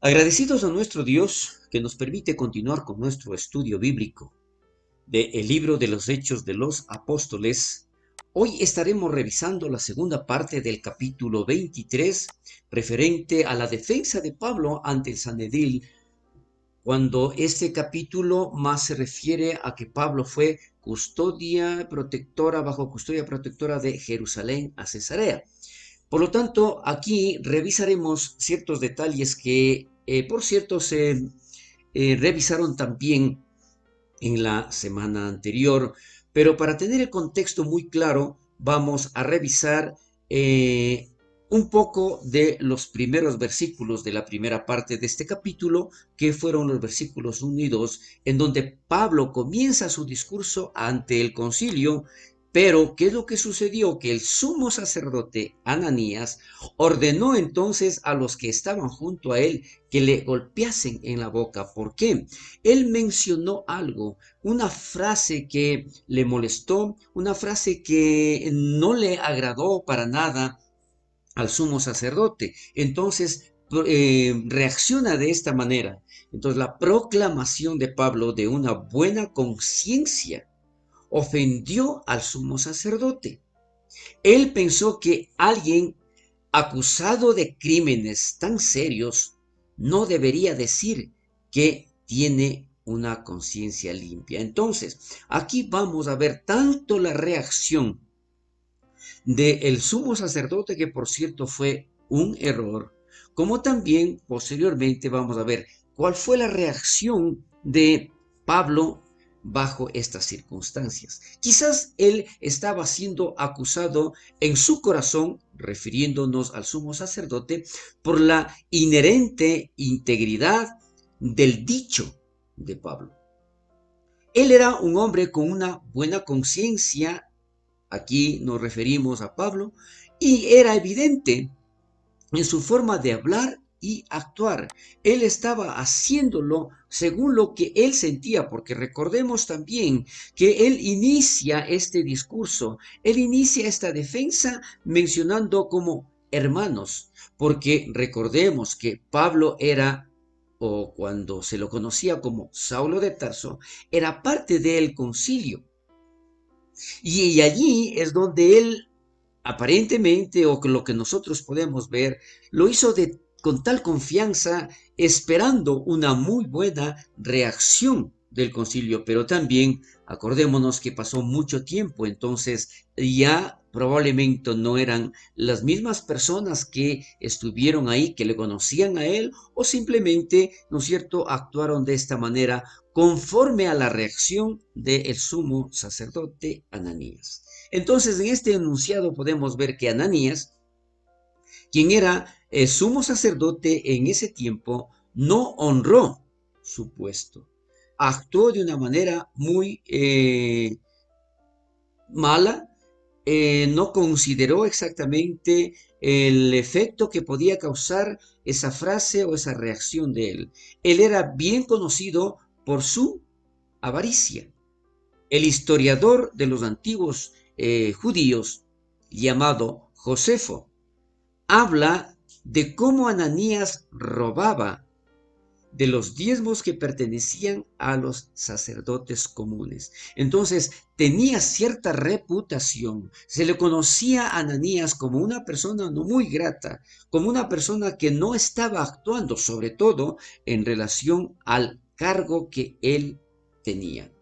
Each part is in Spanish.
Agradecidos a nuestro Dios que nos permite continuar con nuestro estudio bíblico del libro de los Hechos de los Apóstoles, hoy estaremos revisando la segunda parte del capítulo 23, referente a la defensa de Pablo ante el Sanedrín, cuando este capítulo más se refiere a que Pablo fue bajo custodia protectora de Jerusalén a Cesarea. Por lo tanto, aquí revisaremos ciertos detalles que, por cierto, se revisaron también en la semana anterior, pero para tener el contexto muy claro, vamos a revisar eh, un poco de los primeros versículos de la primera parte de este capítulo, que fueron los versículos 1 y 2, en donde Pablo comienza su discurso ante el concilio. Pero, ¿qué es lo que sucedió? Que el sumo sacerdote Ananías ordenó entonces a los que estaban junto a él que le golpeasen en la boca. ¿Por qué? Él mencionó algo, una frase que le molestó, una frase que no le agradó para nada al sumo sacerdote. Entonces, reacciona de esta manera. Entonces, la proclamación de Pablo de una buena conciencia ofendió al sumo sacerdote. Él pensó que alguien acusado de crímenes tan serios no debería decir que tiene una conciencia limpia. Entonces, aquí vamos a ver tanto la reacción del sumo sacerdote, que por cierto fue un error, como también posteriormente vamos a ver cuál fue la reacción de Pablo bajo estas circunstancias. Quizás él estaba siendo acusado en su corazón, refiriéndonos al sumo sacerdote, por la inherente integridad del dicho de Pablo. Él era un hombre con una buena conciencia. Aquí nos referimos a Pablo, y era evidente en su forma de hablar y actuar. Él estaba haciéndolo según lo que él sentía, porque recordemos también que él inicia este discurso, él inicia esta defensa mencionando como hermanos, porque recordemos que Pablo era, o cuando se lo conocía como Saulo de Tarso, era parte del concilio. Y allí es donde él, aparentemente, o lo que nosotros podemos ver, lo hizo con tal confianza, esperando una muy buena reacción del concilio. Pero también acordémonos que pasó mucho tiempo, entonces ya probablemente no eran las mismas personas que estuvieron ahí, que le conocían a él, o simplemente, ¿no es cierto?, actuaron de esta manera conforme a la reacción del sumo sacerdote Ananías. Entonces, en este enunciado podemos ver que Ananías, quien era sumo sacerdote en ese tiempo, no honró su puesto. Actuó de una manera muy mala, no consideró exactamente el efecto que podía causar esa frase o esa reacción de él. Él era bien conocido por su avaricia. El historiador de los antiguos judíos, llamado Josefo, habla de cómo Ananías robaba de los diezmos que pertenecían a los sacerdotes comunes. Entonces, tenía cierta reputación. Se le conocía a Ananías como una persona no muy grata, como una persona que no estaba actuando, sobre todo en relación al cargo que él tenía.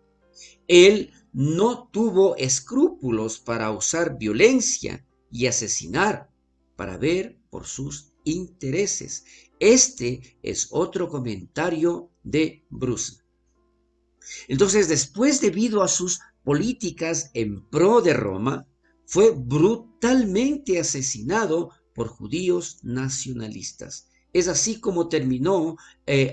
Él no tuvo escrúpulos para usar violencia y asesinar para ver por sus intereses. Este es otro comentario de Bruce. Entonces, después, debido a sus políticas en pro de Roma, fue brutalmente asesinado por judíos nacionalistas. Es así como terminó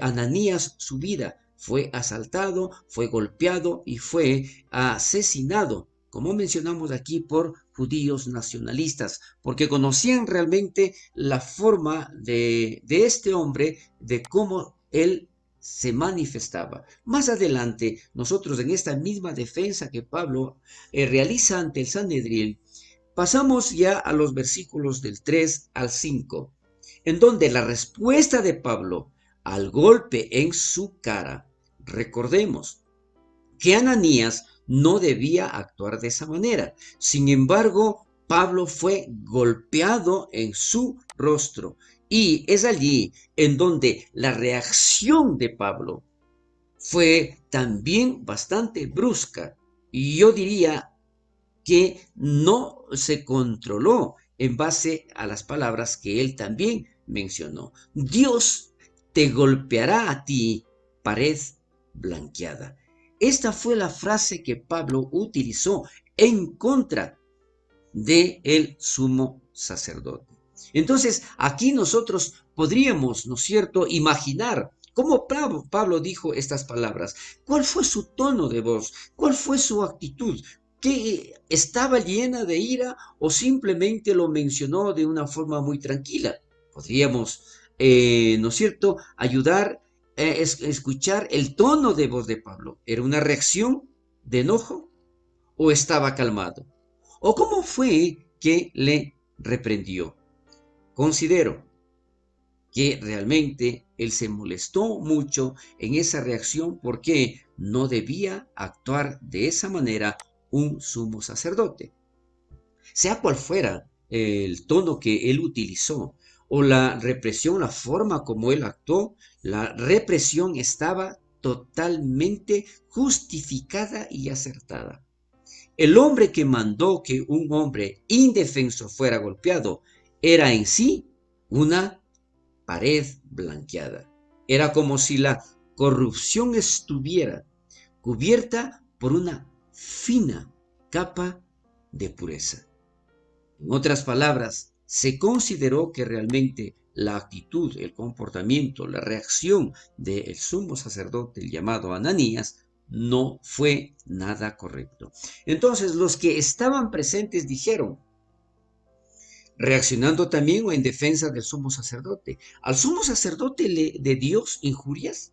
Ananías su vida. Fue asaltado, fue golpeado y fue asesinado, como mencionamos aquí, por judíos nacionalistas, porque conocían realmente la forma de este hombre, de cómo él se manifestaba. Más adelante, nosotros en esta misma defensa que Pablo realiza ante el Sanedrín, pasamos ya a los versículos del 3 al 5, en donde la respuesta de Pablo al golpe en su cara. Recordemos que Ananías no debía actuar de esa manera. Sin embargo, Pablo fue golpeado en su rostro. Y es allí en donde la reacción de Pablo fue también bastante brusca. Y yo diría que no se controló en base a las palabras que él también mencionó. Dios te golpeará a ti, pared blanqueada. Esta fue la frase que Pablo utilizó en contra de el sumo sacerdote. Entonces, aquí nosotros podríamos, ¿no es cierto?, imaginar cómo Pablo dijo estas palabras. ¿Cuál fue su tono de voz? ¿Cuál fue su actitud? ¿Que estaba llena de ira o simplemente lo mencionó de una forma muy tranquila? Podríamos, ¿no es cierto?, ayudar a escuchar el tono de voz de Pablo. ¿Era una reacción de enojo o estaba calmado? ¿O cómo fue que le reprendió? Considero que realmente él se molestó mucho en esa reacción porque no debía actuar de esa manera un sumo sacerdote. Sea cual fuera el tono que él utilizó o la represión, la forma como él actuó, la represión estaba totalmente justificada y acertada. El hombre que mandó que un hombre indefenso fuera golpeado era en sí una pared blanqueada. Era como si la corrupción estuviera cubierta por una fina capa de pureza. En otras palabras, se consideró que realmente la actitud, el comportamiento, la reacción del sumo sacerdote, el llamado Ananías, no fue nada correcto. Entonces los que estaban presentes dijeron, reaccionando también o en defensa del sumo sacerdote, ¿al sumo sacerdote de Dios injurias?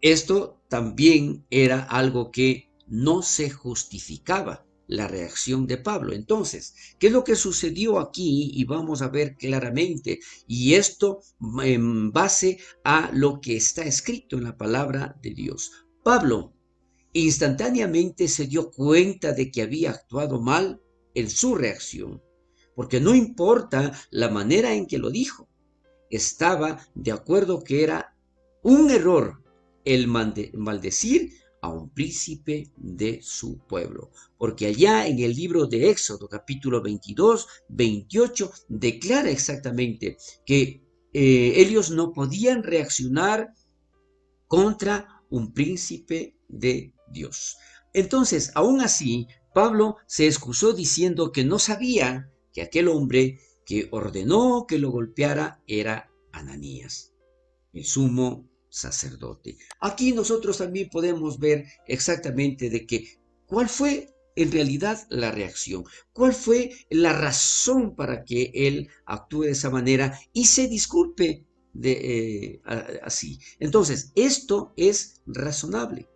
Esto también era algo que no se justificaba la reacción de Pablo. Entonces, ¿qué es lo que sucedió aquí? Y vamos a ver claramente. Y esto en base a lo que está escrito en la palabra de Dios. Pablo instantáneamente se dio cuenta de que había actuado mal en su reacción, porque no importa la manera en que lo dijo, estaba de acuerdo que era un error el maldecir a un príncipe de su pueblo, porque allá en el libro de Éxodo, capítulo 22, 28, declara exactamente que ellos no podían reaccionar contra un príncipe de Dios. Entonces, aún así, Pablo se excusó diciendo que no sabía que aquel hombre que ordenó que lo golpeara era Ananías, el sumo sacerdote. Aquí nosotros también podemos ver exactamente de que cuál fue en realidad la reacción, cuál fue la razón para que él actúe de esa manera y se disculpe así. Entonces, esto es razonable,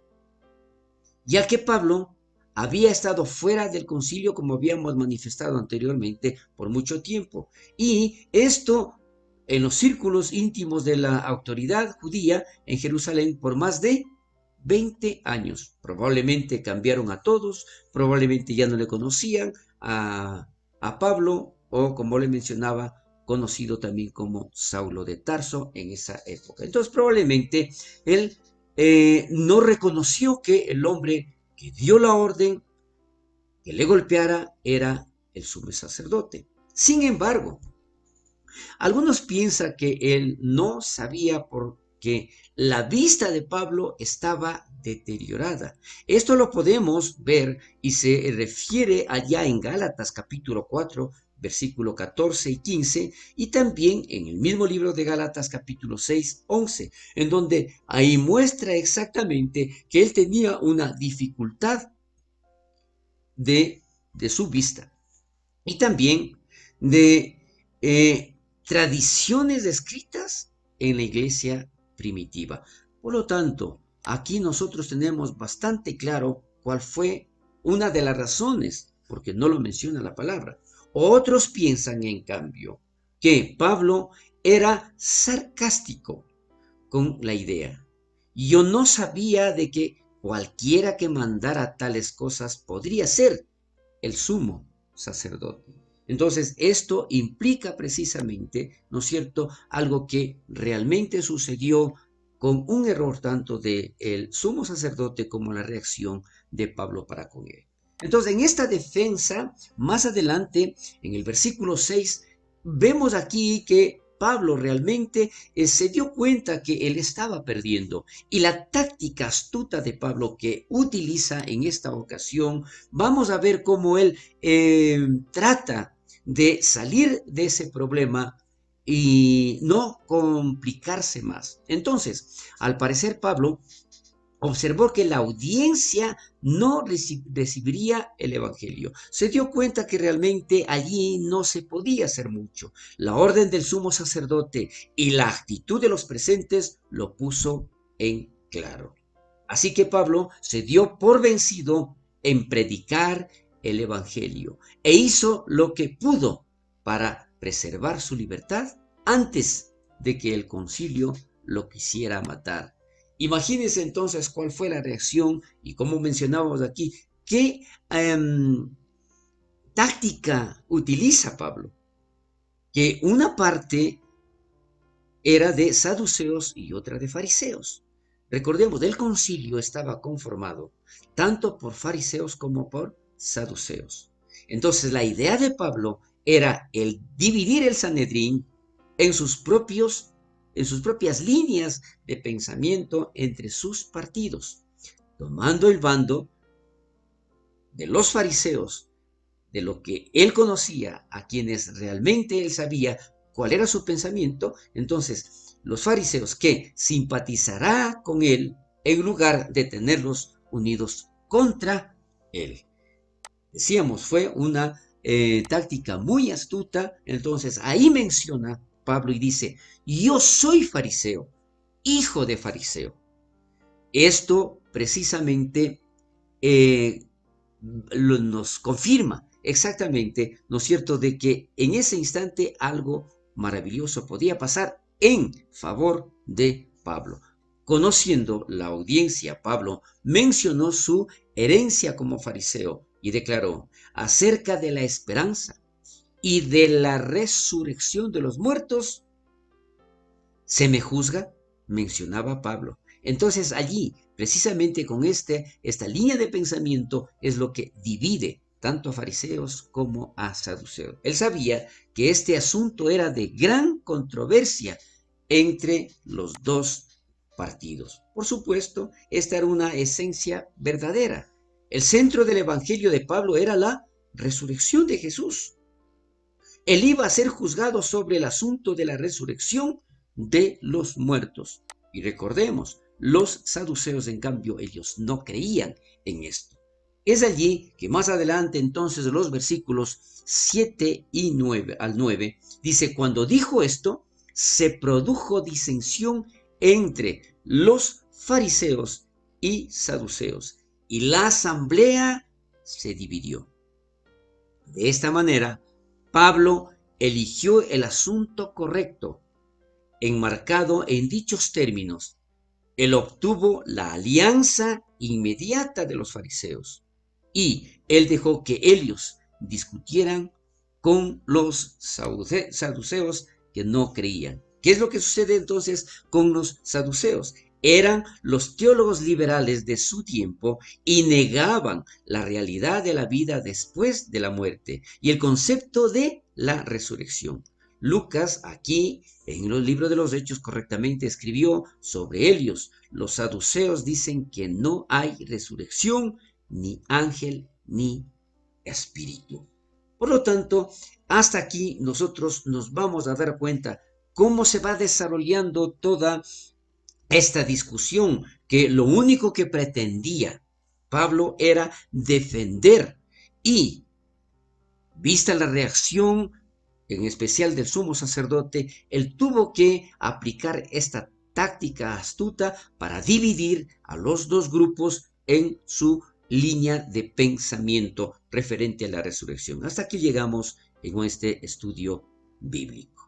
ya que Pablo había estado fuera del concilio, como habíamos manifestado anteriormente, por mucho tiempo. Y esto en los círculos íntimos de la autoridad judía en Jerusalén por más de 20 años. Probablemente cambiaron a todos, probablemente ya no le conocían a Pablo, o como le mencionaba, conocido también como Saulo de Tarso en esa época. Entonces probablemente él no reconoció que el hombre que dio la orden que le golpeara era el sumo sacerdote. Sin embargo, algunos piensan que él no sabía porque la vista de Pablo estaba deteriorada. Esto lo podemos ver y se refiere allá en Gálatas capítulo 4, versículo 14 y 15, y también en el mismo libro de Gálatas capítulo 6, 11, en donde ahí muestra exactamente que él tenía una dificultad de su vista y también de tradiciones escritas en la iglesia primitiva. Por lo tanto, aquí nosotros tenemos bastante claro cuál fue una de las razones, porque no lo menciona la palabra. Otros piensan, en cambio, que Pablo era sarcástico con la idea. Yo no sabía de que cualquiera que mandara tales cosas podría ser el sumo sacerdote. Entonces, esto implica precisamente, ¿no es cierto?, algo que realmente sucedió con un error tanto del sumo sacerdote como la reacción de Pablo para con él. Entonces, en esta defensa, más adelante, en el versículo 6, vemos aquí que Pablo realmente se dio cuenta que él estaba perdiendo. Y la táctica astuta de Pablo que utiliza en esta ocasión, vamos a ver cómo él trata de salir de ese problema y no complicarse más. Entonces, al parecer Pablo observó que la audiencia no recibiría el evangelio. Se dio cuenta que realmente allí no se podía hacer mucho. La orden del sumo sacerdote y la actitud de los presentes lo puso en claro. Así que Pablo se dio por vencido en predicar el evangelio e hizo lo que pudo para preservar su libertad antes de que el concilio lo quisiera matar. Imagínense entonces cuál fue la reacción y como mencionábamos aquí, qué táctica utiliza Pablo, que una parte era de saduceos y otra de fariseos. Recordemos, el concilio estaba conformado tanto por fariseos como por saduceos. Entonces la idea de Pablo era el dividir el Sanedrín en sus propias líneas de pensamiento entre sus partidos, tomando el bando de los fariseos, de lo que él conocía, a quienes realmente él sabía cuál era su pensamiento. Entonces los fariseos que simpatizará con él en lugar de tenerlos unidos contra él. Decíamos, fue una táctica muy astuta. Entonces ahí menciona Pablo y dice, yo soy fariseo, hijo de fariseo. Esto precisamente nos confirma exactamente, ¿no es cierto?, de que en ese instante algo maravilloso podía pasar en favor de Pablo. Conociendo la audiencia, Pablo mencionó su herencia como fariseo y declaró acerca de la esperanza y de la resurrección de los muertos. ¿Se me juzga?, mencionaba Pablo. Entonces allí, precisamente con esta línea de pensamiento, es lo que divide tanto a fariseos como a saduceos. Él sabía que este asunto era de gran controversia entre los dos partidos. Por supuesto, esta era una esencia verdadera. El centro del evangelio de Pablo era la resurrección de Jesús. Él iba a ser juzgado sobre el asunto de la resurrección de los muertos. Y recordemos, los saduceos, en cambio, ellos no creían en esto. Es allí que más adelante, entonces, los versículos 7 y 9 al 9, dice, cuando dijo esto, se produjo disensión entre los fariseos y saduceos, y la asamblea se dividió. De esta manera, Pablo eligió el asunto correcto, enmarcado en dichos términos. Él obtuvo la alianza inmediata de los fariseos y él dejó que ellos discutieran con los saduceos que no creían. ¿Qué es lo que sucede entonces con los saduceos? Eran los teólogos liberales de su tiempo y negaban la realidad de la vida después de la muerte y el concepto de la resurrección. Lucas aquí en los libros de los Hechos correctamente escribió sobre ellos. Los saduceos dicen que no hay resurrección, ni ángel, ni espíritu. Por lo tanto, hasta aquí nosotros nos vamos a dar cuenta cómo se va desarrollando toda esta discusión, que lo único que pretendía Pablo era defender, y vista la reacción en especial del sumo sacerdote, él tuvo que aplicar esta táctica astuta para dividir a los dos grupos en su línea de pensamiento referente a la resurrección. Hasta aquí llegamos en este estudio bíblico.